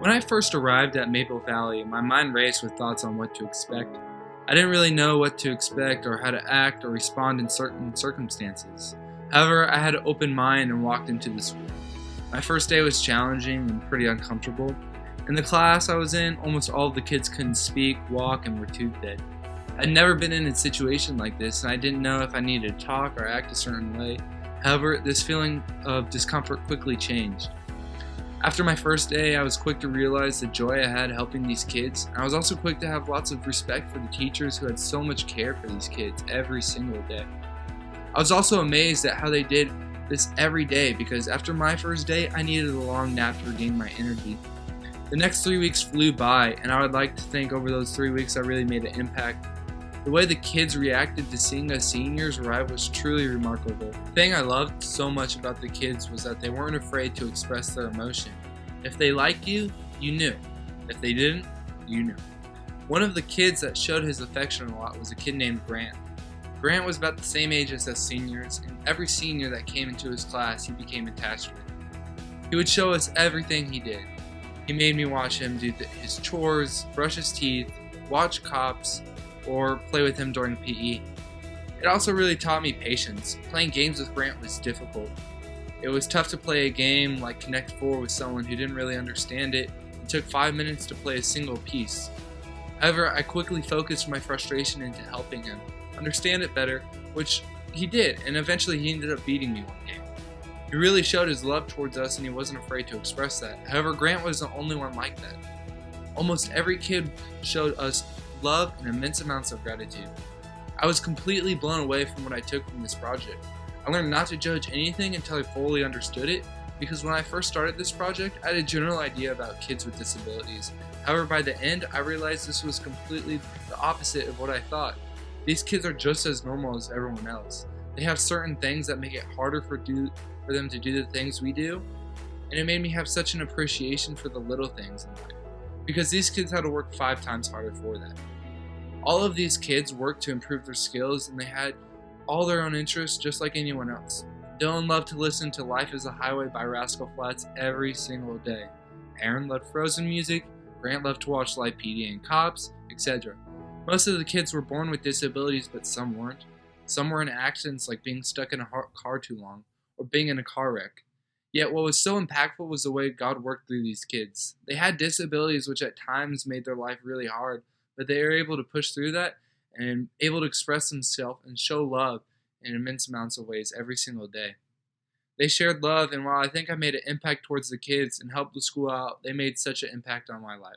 When I first arrived at Maple Valley, my mind raced with thoughts on what to expect. I didn't really know what to expect or how to act or respond in certain circumstances. However, I had an open mind and walked into the school. My first day was challenging and pretty uncomfortable. In the class I was in, almost all of the kids couldn't speak, walk, and were tooth-dead. I'd never been in a situation like this, and I didn't know if I needed to talk or act a certain way. However, this feeling of discomfort quickly changed. After my first day, I was quick to realize the joy I had helping these kids, and I was also quick to have lots of respect for the teachers who had so much care for these kids every single day. I was also amazed at how they did this every day because after my first day, I needed a long nap to regain my energy. The next 3 weeks flew by, and I would like to think over those 3 weeks I really made an impact. The way the kids reacted to seeing us seniors arrive was truly remarkable. The thing I loved so much about the kids was that they weren't afraid to express their emotion. If they liked you, you knew. If they didn't, you knew. One of the kids that showed his affection a lot was a kid named Grant. Grant was about the same age as us seniors, and every senior that came into his class he became attached with. He would show us everything he did. He made me watch him do his chores, brush his teeth, watch cops, or play with him during PE. It also really taught me patience. Playing games with Grant was difficult. It was tough to play a game like Connect 4 with someone who didn't really understand it. It took 5 minutes to play a single piece. However, I quickly focused my frustration into helping him understand it better, which he did, and eventually he ended up beating me one game. He really showed his love towards us and he wasn't afraid to express that. However, Grant was the only one like that. Almost every kid showed us love and immense amounts of gratitude. I was completely blown away from what I took from this project. I learned not to judge anything until I fully understood it, because when I first started this project, I had a general idea about kids with disabilities. However, by the end, I realized this was completely the opposite of what I thought. These kids are just as normal as everyone else. They have certain things that make it harder for them to do the things we do, and it made me have such an appreciation for the little things in life, because these kids had to work 5 times harder for that. All of these kids worked to improve their skills, and they had all their own interests just like anyone else. Dylan loved to listen to Life is a Highway by Rascal Flatts every single day. Aaron loved Frozen music, Grant loved to watch live PD and Cops, etc. Most of the kids were born with disabilities, but some weren't. Some were in accidents like being stuck in a car too long, or being in a car wreck. Yet what was so impactful was the way God worked through these kids. They had disabilities which at times made their life really hard, but they were able to push through that and able to express themselves and show love in immense amounts of ways every single day. They shared love, and while I think I made an impact towards the kids and helped the school out, they made such an impact on my life.